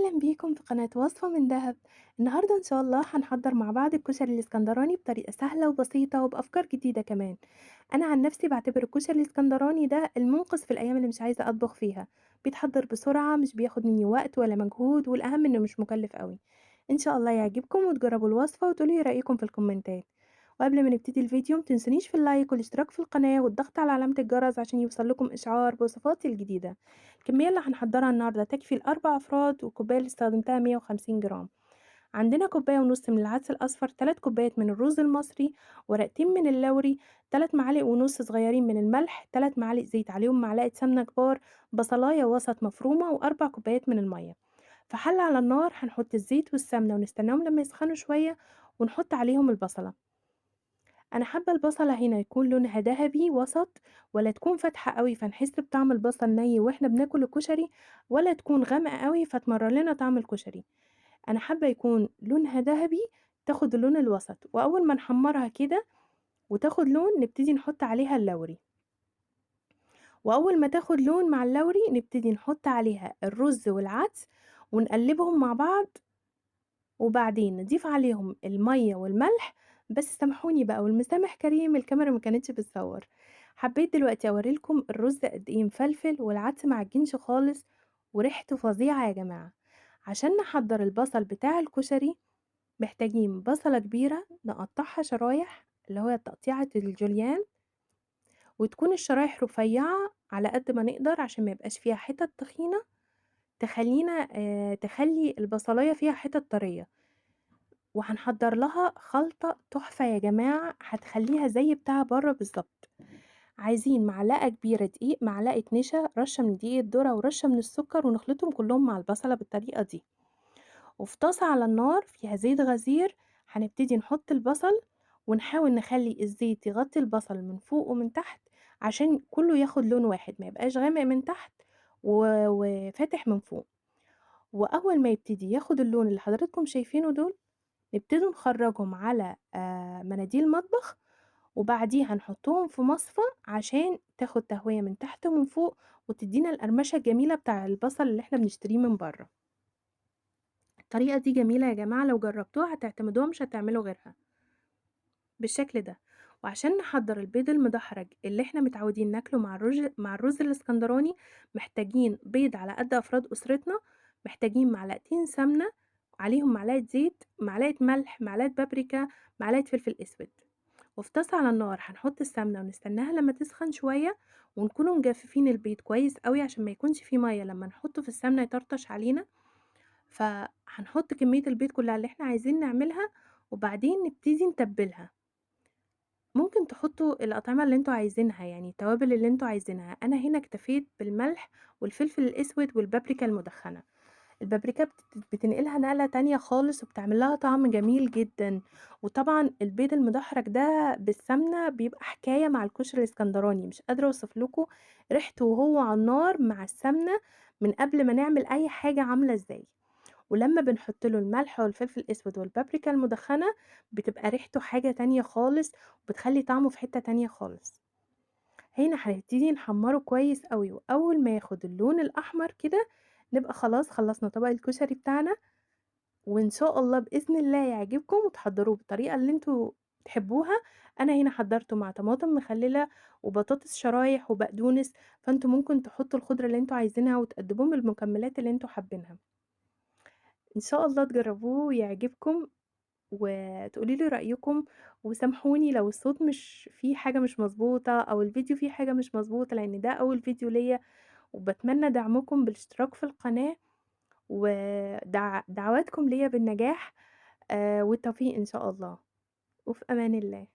أهلا بيكم في قناة وصفة من دهب. النهاردة إن شاء الله هنحضر مع بعض الكشري الإسكندراني بطريقة سهلة وبسيطة وبأفكار جديدة كمان. أنا عن نفسي بعتبر الكشري الإسكندراني ده المنقذ في الأيام اللي مش عايزة أطبخ فيها. بيتحضر بسرعة، مش بياخد مني وقت ولا مجهود، والأهم إنه مش مكلف قوي. إن شاء الله يعجبكم وتجربوا الوصفة وتقولي رأيكم في الكومنتات. وقبل ما نبتدي الفيديو متنسونيش في اللايك والاشتراك في القناة والضغط على علامة الجرس عشان يوصلكم إشعار بوصفاتي الجديدة. الكمية اللي هنحضرها النهاردة تكفي ل4 أفراد، والكوباية اللي استخدمتها 150 جرام. عندنا كوباية ونص من العدس الأصفر، 3 كوبايات من الرز المصري، ورقتين من اللوري، 3 معالق ونص صغيرين من الملح، 3 معالق زيت عليهم معلقة سمنة كبار، بصلاية وسط مفرومة، و4 كوبايات من المية. في حلة على النار هنحط الزيت والسمنة ونستناهم لما يسخنوا شوية، ونحط عليهم البصلة. أنا حابة البصلة هنا يكون لونها دهبي وسط، ولا تكون فاتحة قوي فنحس بطعم البصل ني واحنا بناكل الكشري، ولا تكون غامقة قوي فتمرر لنا طعم الكشري. أنا حابة يكون لونها دهبي، تاخد اللون الوسط، وأول ما نحمرها كده وتاخد لون نبتدي نحط عليها اللوري، وأول ما تاخد لون مع اللوري نبتدي نحط عليها الرز والعدس ونقلبهم مع بعض، وبعدين نضيف عليهم المَيّة والملح. بس سامحوني بقى، والمسامح كريم، الكاميرا ما كانتش بتصوّر. حبيت دلوقتي أورّي لكم الرز قد إيه مفلفل والعدس ما عجنش خالص وريحته فظيعة يا جماعة. عشان نحضّر البصل بتاع الكشري محتاجين بصلة كبيرة نقطّعها شرايح، اللي هو تقطيعة الجوليان، وتكون الشرايح رفيّعة على قد ما نقدر عشان ما يبقاش فيها حِتَت تخينة تخلّي البصلاية فيها حِتَت طرية. وهنحضّر لها خلطة تحفة يا جماعة، هتخلّيها زي بتاع برّه بالضبط. عايزين معلقة كبيرة دقيق، معلقة نشا، رشّة من دقيق الذرة، ورشّة من السكر، ونخلطهم كلّهم مع البصلة بالطريقة دي. وفي طاسة على النار فيها زيت غزير هنبتدي نحط البصل، ونحاول نخلّي الزيت يغطي البصل من فوق ومن تحت عشان كلّه ياخد لون واحد، ما يبقاش غامق من تحت وفاتح من فوق. وأول ما يبتدي ياخد اللون اللي حضراتكم شايفينه دول، نبتدي نخرّجهم على مناديل مطبخ، وبعديها نحطّهم في مصفى عشان تاخد تهوية من تحت ومن فوق، وتدّينا القرمشة الجميلة بتاع البصل اللي إحنا بنشتريه من برّه. الطريقة دي جميلة يا جماعة، لو جرّبتوها هتعتمدوها مش هتعملوا غيرها، بالشكل ده. وعشان نحضّر البيض المدحرج اللي إحنا متعودين ناكله مع الرز الإسكندراني، محتاجين بيض على قد أفراد أسرتنا، محتاجين معلقتين سمنة، عليهم معلقة زيت، معلقة ملح، معلقة بابريكا، معلقة فلفل أسود. وفي طاسة على النار هنحط السمنة ونستناها لمّا تسخن شوية، ونكونوا مجففين البيض كويس أوي عشان ما يكونش فيه مَيّة لمّا نحطه في السمنة يطرطش علينا. فهنحط كمية البيض كلها اللي إحنا عايزين نعملها، وبعدين نبتدي نتبلها. ممكن تحطوا الأطعمة اللي أنتم عايزينها، يعني التوابل اللي أنتم عايزينها. أنا هنا اكتفيت بالملح والفلفل الأسود والبابريكا المدخنة. البابريكا بتنقلها نقلة تانية خالص وبتعمل لها طعم جميل جدًا. وطبعًا البيض المدحرج ده بالسمنة بيبقى حكاية مع الكشري الإسكندراني، مش قادرة أوصف لكم ريحته وهو على النار مع السمنة من قبل ما نعمل أي حاجة عاملة إزاي. ولمّا بنحط له الملح والفلفل الأسود والبابريكا المدخنة، بتبقى ريحته حاجة تانية خالص، وبتخلّي طعمه في حتة تانية خالص. هنا هنبتدي نحمّره كويس أوي، وأول ما ياخد اللون الأحمر كده، نبقى خلاص خلّصنا طبق الكشري بتاعنا. وإن شاء الله بإذن الله يعجبكم وتحضّروه بالطريقة اللي أنتم تحبوها. أنا هنا حضّرته مع طماطم مخلّلة وبطاطس شرايح وبقدونس، فأنتم ممكن تحطّوا الخضرة اللي أنتم عايزينها وتقدّموه بالمكملات اللي أنتم حابينها. إن شاء الله تجرّبوه ويعجبكم وتقولي لي رأيكم. وسامحوني لو الصوت مش فيه حاجة مش مضبوطة، أو الفيديو فيه حاجة مش مضبوطة، لإن ده أول فيديو ليّا، وباتمنى دعمكم بالاشتراك في القناة دعواتكم ليّا بالنجاح والتوفيق إن شاء الله. وفي أمان الله.